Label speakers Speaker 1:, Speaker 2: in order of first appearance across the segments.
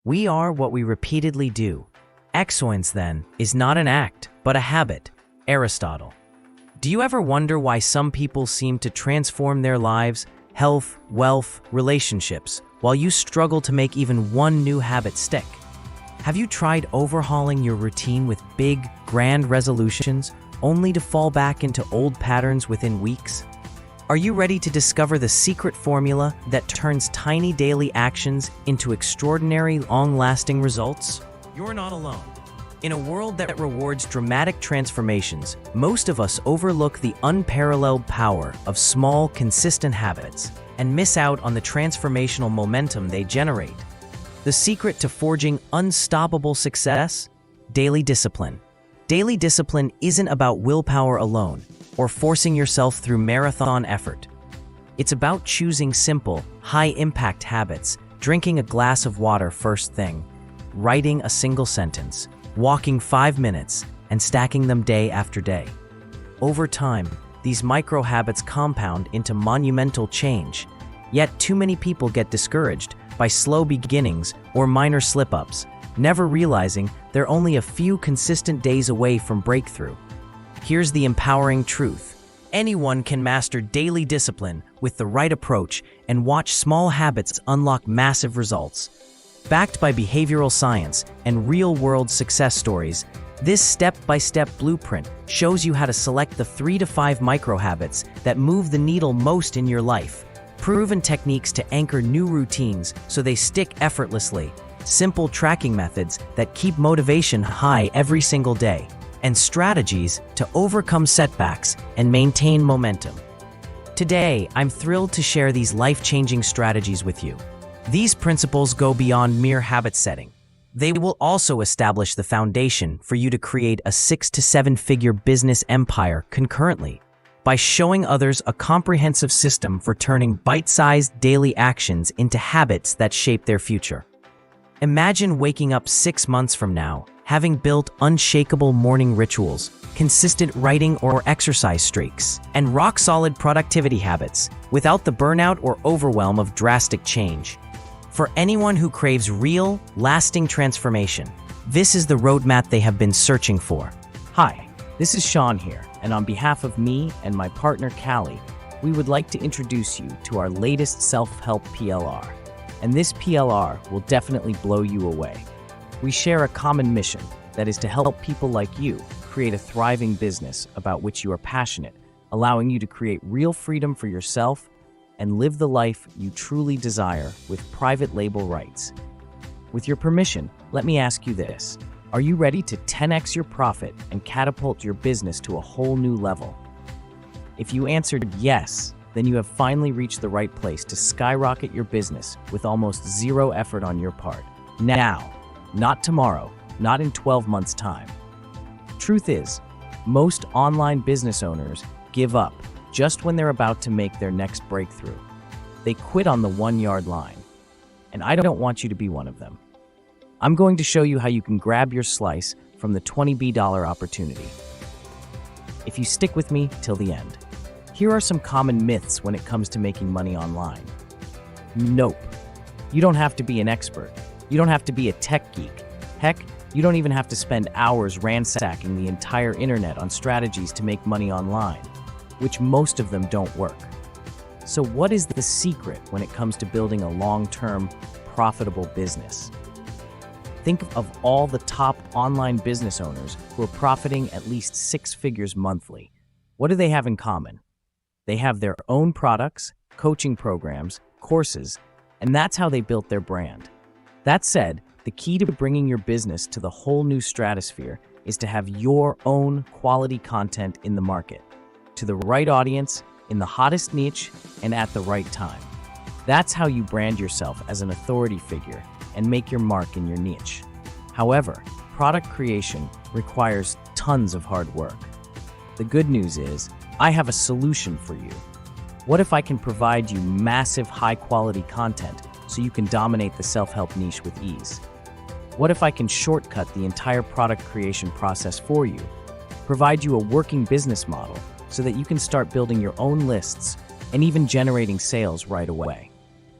Speaker 1: We are what we repeatedly do. Excellence, then, is not an act, but a habit. Aristotle. Do you ever wonder why some people seem to transform their lives, health, wealth, relationships, while you struggle to make even one new habit stick? Have you tried overhauling your routine with big, grand resolutions, only to fall back into old patterns within weeks? Are you ready to discover the secret formula that turns tiny daily actions into extraordinary, long-lasting results? You're not alone. In a world that rewards dramatic transformations, most of us overlook the unparalleled power of small, consistent habits and miss out on the transformational momentum they generate. The secret to forging unstoppable success? Daily discipline. Daily discipline isn't about willpower alone or forcing yourself through marathon effort. It's about choosing simple, high-impact habits, drinking a glass of water first thing, writing a single sentence, walking 5 minutes, and stacking them day after day. Over time, these micro habits compound into monumental change. Yet too many people get discouraged by slow beginnings or minor slip-ups, never realizing they're only a few consistent days away from breakthrough. Here's the empowering truth. Anyone can master daily discipline with the right approach and watch small habits unlock massive results. Backed by behavioral science and real-world success stories, this step-by-step blueprint shows you how to select the 3 to 5 micro-habits that move the needle most in your life. Proven techniques to anchor new routines so they stick effortlessly. Simple tracking methods that keep motivation high every single day. And strategies to overcome setbacks and maintain momentum. Today, I'm thrilled to share these life-changing strategies with you. These principles go beyond mere habit setting. They will also establish the foundation for you to create a 6 to 7-figure business empire concurrently by showing others a comprehensive system for turning bite-sized daily actions into habits that shape their future. Imagine waking up 6 months from now, having built unshakable morning rituals, consistent writing or exercise streaks, and rock-solid productivity habits without the burnout or overwhelm of drastic change. For anyone who craves real, lasting transformation, this is the roadmap they have been searching for. Hi, this is Sean here, and on behalf of me and my partner Callie, we would like to introduce you to our latest self-help PLR. And this PLR will definitely blow you away. We share a common mission that is to help people like you create a thriving business about which you are passionate, allowing you to create real freedom for yourself and live the life you truly desire with private label rights. With your permission, let me ask you this. Are you ready to 10x your profit and catapult your business to a whole new level? If you answered yes, then you have finally reached the right place to skyrocket your business with almost zero effort on your part. Now, not tomorrow, not in 12 months' time. Truth is, most online business owners give up just when they're about to make their next breakthrough. They quit on the 1-yard line. And I don't want you to be one of them. I'm going to show you how you can grab your slice from the $20B opportunity. If you stick with me till the end. Here are some common myths when it comes to making money online. Nope. You don't have to be an expert. You don't have to be a tech geek. Heck, you don't even have to spend hours ransacking the entire internet on strategies to make money online, which most of them don't work. So what is the secret when it comes to building a long-term, profitable business? Think of all the top online business owners who are profiting at least 6 figures monthly. What do they have in common? They have their own products, coaching programs, courses, and that's how they built their brand. That said, the key to bringing your business to the whole new stratosphere is to have your own quality content in the market, to the right audience, in the hottest niche, and at the right time. That's how you brand yourself as an authority figure and make your mark in your niche. However, product creation requires tons of hard work. The good news is, I have a solution for you. What if I can provide you massive high-quality content so you can dominate the self-help niche with ease? What if I can shortcut the entire product creation process for you, provide you a working business model so that you can start building your own lists and even generating sales right away?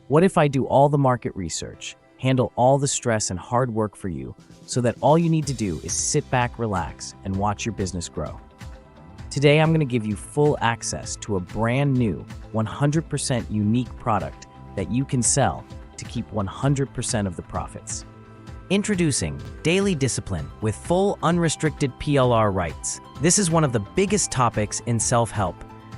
Speaker 1: What if I do all the market research, handle all the stress and hard work for you so that all you need to do is sit back, relax, and watch your business grow. Today, I'm going to give you full access to a brand new, 100% unique product that you can sell to keep 100% of the profits. Introducing Daily Discipline with full unrestricted PLR rights. This is one of the biggest topics in self-help.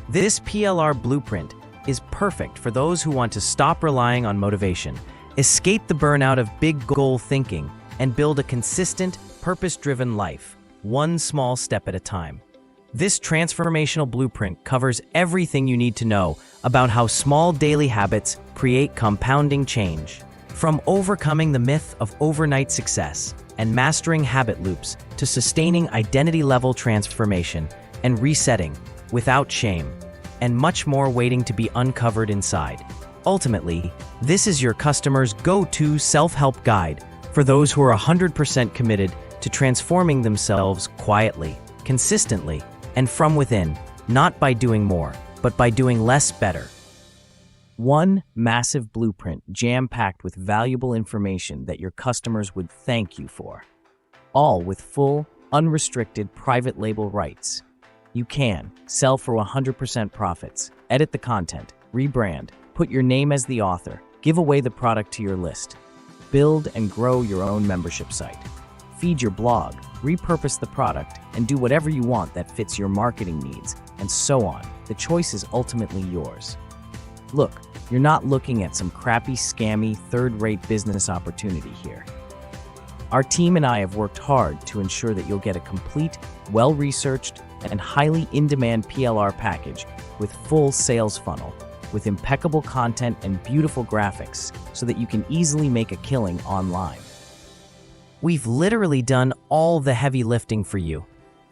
Speaker 1: This PLR blueprint is perfect for those who want to stop relying on motivation, escape the burnout of big goal thinking, and build a consistent, purpose-driven life, one small step at a time. This transformational blueprint covers everything you need to know about how small daily habits create compounding change. From overcoming the myth of overnight success and mastering habit loops to sustaining identity-level transformation and resetting without shame, and much more waiting to be uncovered inside. Ultimately, this is your customer's go-to self-help guide for those who are 100% committed to transforming themselves quietly, consistently, and from within, not by doing more, but by doing less better. One massive blueprint jam-packed with valuable information that your customers would thank you for. All with full, unrestricted private label rights. You can sell for 100% profits, edit the content, rebrand, put your name as the author, give away the product to your list, build and grow your own membership site, feed your blog, repurpose the product, and do whatever you want that fits your marketing needs, and so on. The choice is ultimately yours. Look, you're not looking at some crappy, scammy, third-rate business opportunity here. Our team and I have worked hard to ensure that you'll get a complete, well-researched, and highly in-demand PLR package with full sales funnel, with impeccable content and beautiful graphics so that you can easily make a killing online. We've literally done all the heavy lifting for you.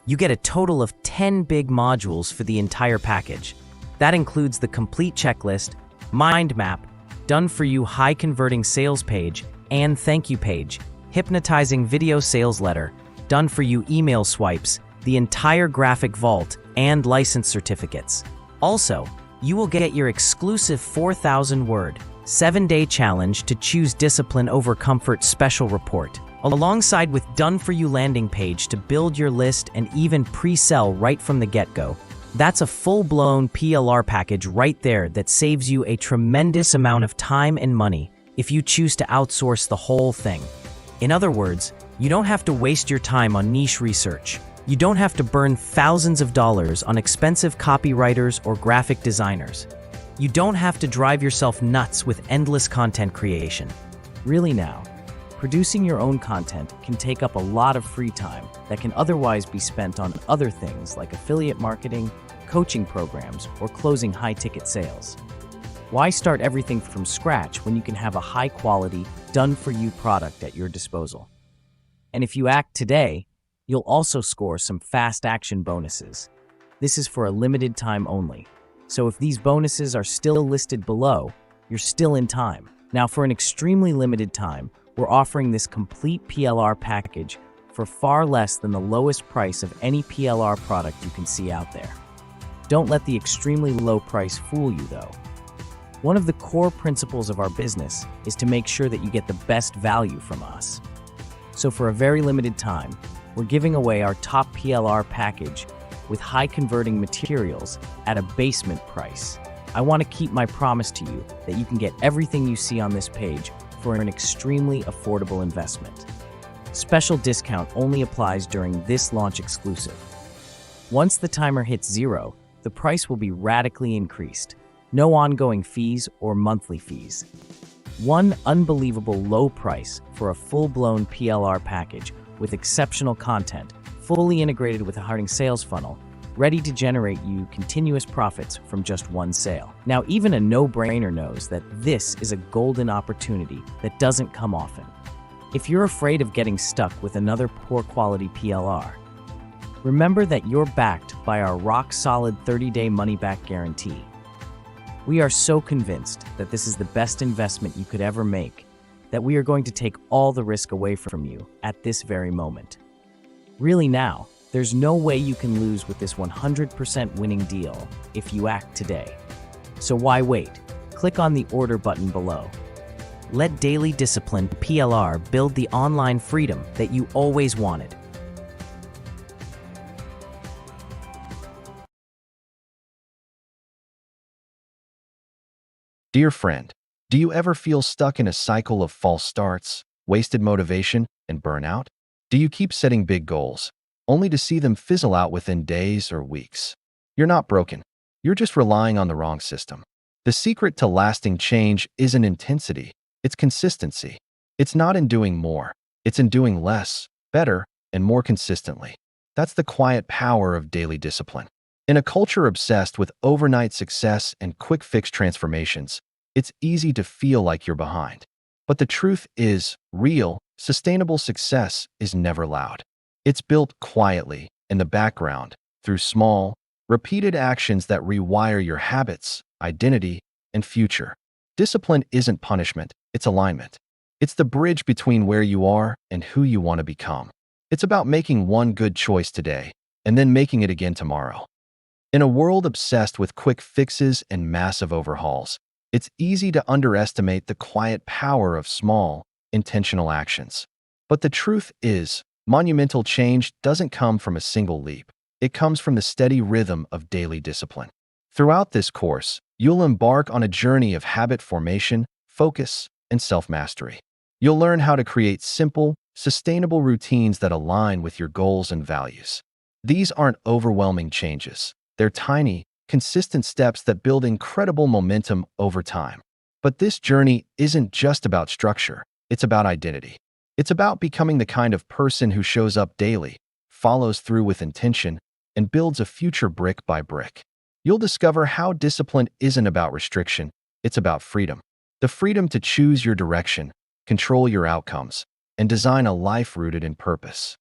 Speaker 1: You get a total of 10 big modules for the entire package. That includes the complete checklist, mind map, done-for-you high-converting sales page and thank you page, hypnotizing video sales letter, done-for-you email swipes, the entire graphic vault, and license certificates. Also, you will get your exclusive 4,000-word, 7-day challenge to choose discipline over comfort special report, alongside with done-for-you landing page to build your list and even pre-sell right from the get-go. That's a full-blown PLR package right there that saves you a tremendous amount of time and money if you choose to outsource the whole thing. In other words, you don't have to waste your time on niche research. You don't have to burn thousands of dollars on expensive copywriters or graphic designers. You don't have to drive yourself nuts with endless content creation. Really now, producing your own content can take up a lot of free time that can otherwise be spent on other things like affiliate marketing, coaching programs, or closing high-ticket sales. Why start everything from scratch when you can have a high-quality, done-for-you product at your disposal? And if you act today, you'll also score some fast action bonuses. This is for a limited time only. So if these bonuses are still listed below, you're still in time. Now, for an extremely limited time, we're offering this complete PLR package for far less than the lowest price of any PLR product you can see out there. Don't let the extremely low price fool you, though. One of the core principles of our business is to make sure that you get the best value from us. So for a very limited time, we're giving away our top PLR package with high-converting materials at a basement price. I want to keep my promise to you that you can get everything you see on this page for an extremely affordable investment. Special discount only applies during this launch exclusive. Once the timer hits 0, the price will be radically increased. No ongoing fees or monthly fees. One unbelievable low price for a full-blown PLR package with exceptional content, fully integrated with a hiring sales funnel, ready to generate you continuous profits from just one sale. Now, even a no-brainer knows that this is a golden opportunity that doesn't come often. If you're afraid of getting stuck with another poor-quality PLR, remember that you're backed by our rock-solid 30-day money-back guarantee. We are so convinced that this is the best investment you could ever make that we are going to take all the risk away from you at this very moment. Really now, there's no way you can lose with this 100% winning deal if you act today. So why wait? Click on the order button below. Let daily discipline PLR build the online freedom that you always wanted.
Speaker 2: Dear friend, do you ever feel stuck in a cycle of false starts, wasted motivation, and burnout? Do you keep setting big goals, only to see them fizzle out within days or weeks? You're not broken. You're just relying on the wrong system. The secret to lasting change isn't intensity, it's consistency. It's not in doing more, it's in doing less, better, and more consistently. That's the quiet power of daily discipline. In a culture obsessed with overnight success and quick-fix transformations, it's easy to feel like you're behind. But the truth is, real, sustainable success is never loud. It's built quietly, in the background, through small, repeated actions that rewire your habits, identity, and future. Discipline isn't punishment, it's alignment. It's the bridge between where you are and who you want to become. It's about making one good choice today, and then making it again tomorrow. In a world obsessed with quick fixes and massive overhauls, it's easy to underestimate the quiet power of small, intentional actions. But the truth is, monumental change doesn't come from a single leap. It comes from the steady rhythm of daily discipline. Throughout this course, you'll embark on a journey of habit formation, focus, and self-mastery. You'll learn how to create simple, sustainable routines that align with your goals and values. These aren't overwhelming changes. They're tiny, consistent steps that build incredible momentum over time. But this journey isn't just about structure, it's about identity. It's about becoming the kind of person who shows up daily, follows through with intention, and builds a future brick by brick. You'll discover how discipline isn't about restriction, it's about freedom. The freedom to choose your direction, control your outcomes, and design a life rooted in purpose.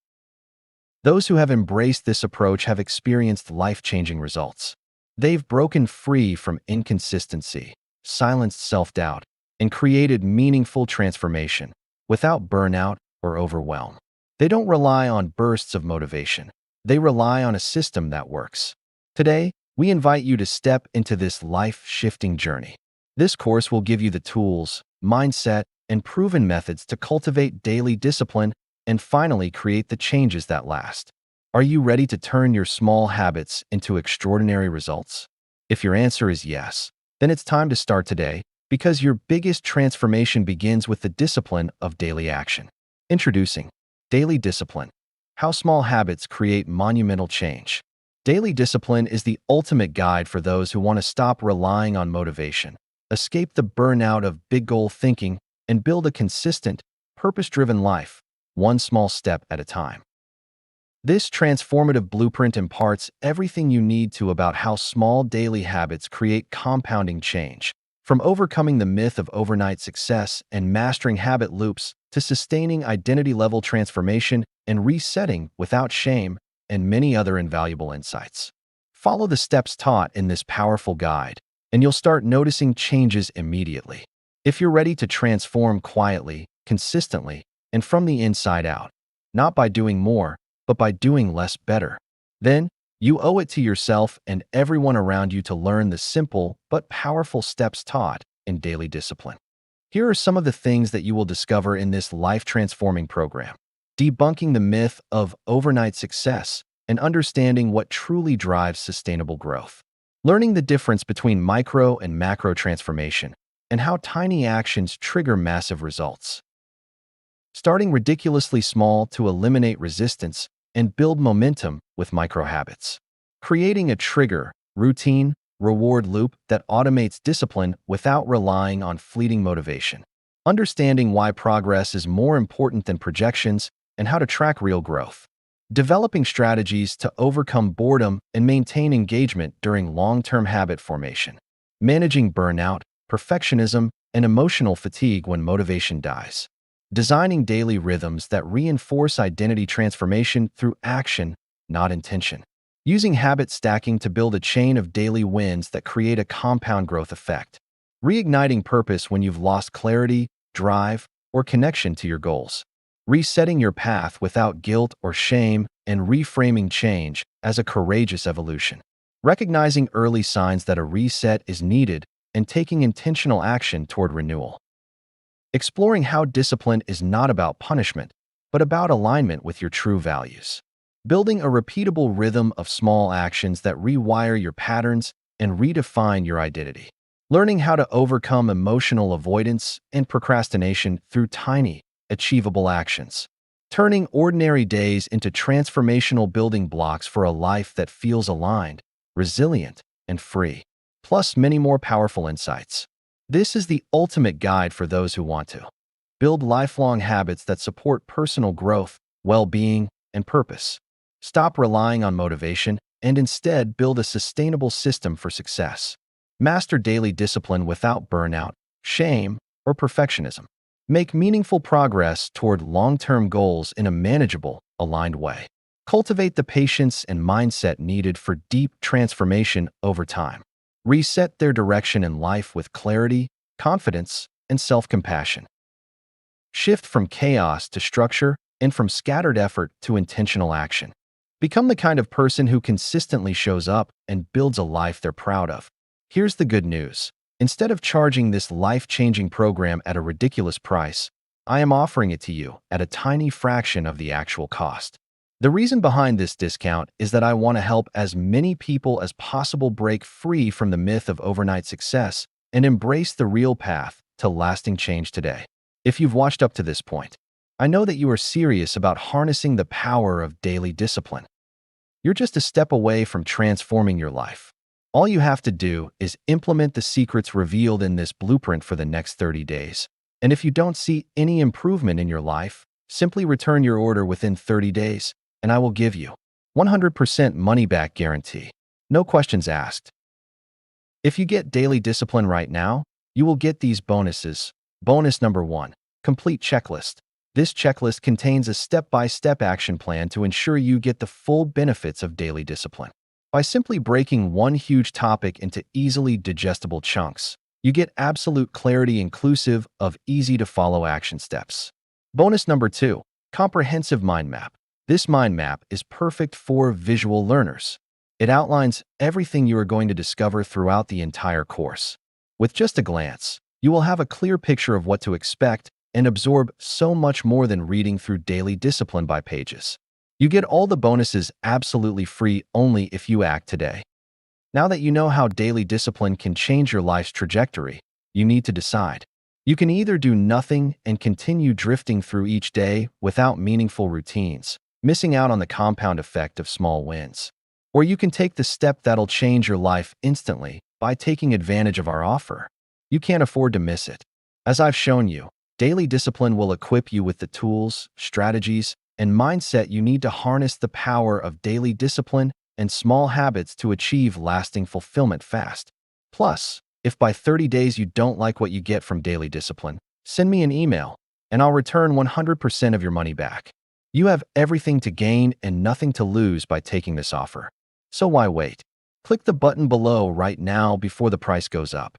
Speaker 2: Those who have embraced this approach have experienced life-changing results. They've broken free from inconsistency, silenced self-doubt, and created meaningful transformation without burnout or overwhelm. They don't rely on bursts of motivation. They rely on a system that works. Today, we invite you to step into this life-shifting journey. This course will give you the tools, mindset, and proven methods to cultivate daily discipline and finally create the changes that last. Are you ready to turn your small habits into extraordinary results? If your answer is yes, then it's time to start today, because your biggest transformation begins with the discipline of daily action. Introducing Daily Discipline: How Small Habits Create Monumental Change. Daily discipline is the ultimate guide for those who want to stop relying on motivation, escape the burnout of big goal thinking, and build a consistent, purpose-driven life, one small step at a time. This transformative blueprint imparts everything you need to about how small daily habits create compounding change, from overcoming the myth of overnight success and mastering habit loops to sustaining identity-level transformation and resetting without shame, and many other invaluable insights. Follow the steps taught in this powerful guide, and you'll start noticing changes immediately. If you're ready to transform quietly, consistently, and from the inside out, not by doing more, but by doing less better, then you owe it to yourself and everyone around you to learn the simple but powerful steps taught in daily discipline. Here are some of the things that you will discover in this life-transforming program: debunking the myth of overnight success and understanding what truly drives sustainable growth, learning the difference between micro and macro transformation and how tiny actions trigger massive results, starting ridiculously small to eliminate resistance and build momentum with micro habits, creating a trigger, routine, reward loop that automates discipline without relying on fleeting motivation, understanding why progress is more important than projections and how to track real growth, developing strategies to overcome boredom and maintain engagement during long-term habit formation, managing burnout, perfectionism, and emotional fatigue when motivation dies, designing daily rhythms that reinforce identity transformation through action, not intention, using habit stacking to build a chain of daily wins that create a compound growth effect, reigniting purpose when you've lost clarity, drive, or connection to your goals, resetting your path without guilt or shame, and reframing change as a courageous evolution, recognizing early signs that a reset is needed and taking intentional action toward renewal. exploring how discipline is not about punishment, but about alignment with your true values. Building a repeatable rhythm of small actions that rewire your patterns and redefine your identity. Learning how to overcome emotional avoidance and procrastination through tiny, achievable actions. Turning ordinary days into transformational building blocks for a life that feels aligned, resilient, and free. Plus many more powerful insights. This is the ultimate guide for those who want to build lifelong habits that support personal growth, well-being, and purpose. Stop relying on motivation and instead build a sustainable system for success. Master daily discipline without burnout, shame, or perfectionism. Make meaningful progress toward long-term goals in a manageable, aligned way. Cultivate the patience and mindset needed for deep transformation over time. Reset their direction in life with clarity, confidence, and self-compassion. Shift from chaos to structure and from scattered effort to intentional action. Become the kind of person who consistently shows up and builds a life they're proud of. Here's the good news. Instead of charging this life-changing program at a ridiculous price, I am offering it to you at a tiny fraction of the actual cost. The reason behind this discount is that I want to help as many people as possible break free from the myth of overnight success and embrace the real path to lasting change today. If you've watched up to this point, I know that you are serious about harnessing the power of daily discipline. You're just a step away from transforming your life. All you have to do is implement the secrets revealed in this blueprint for the next 30 days. And if you don't see any improvement in your life, simply return your order within 30 days, and I will give you 100% money-back guarantee. No questions asked. If you get daily discipline right now, you will get these bonuses. Bonus number 1, complete checklist. This checklist contains a step-by-step action plan to ensure you get the full benefits of daily discipline. By simply breaking one huge topic into easily digestible chunks, you get absolute clarity inclusive of easy-to-follow action steps. Bonus number 2, comprehensive mind map. This mind map is perfect for visual learners. It outlines everything you are going to discover throughout the entire course. With just a glance, you will have a clear picture of what to expect and absorb so much more than reading through daily discipline by pages. You get all the bonuses absolutely free only if you act today. Now that you know how daily discipline can change your life's trajectory, you need to decide. You can either do nothing and continue drifting through each day without meaningful routines, missing out on the compound effect of small wins. Or you can take the step that'll change your life instantly by taking advantage of our offer. You can't afford to miss it. As I've shown you, daily discipline will equip you with the tools, strategies, and mindset you need to harness the power of daily discipline and small habits to achieve lasting fulfillment fast. Plus, if by 30 days you don't like what you get from daily discipline, send me an email, and I'll return 100% of your money back. You have everything to gain and nothing to lose by taking this offer. So why wait? Click the button below right now before the price goes up.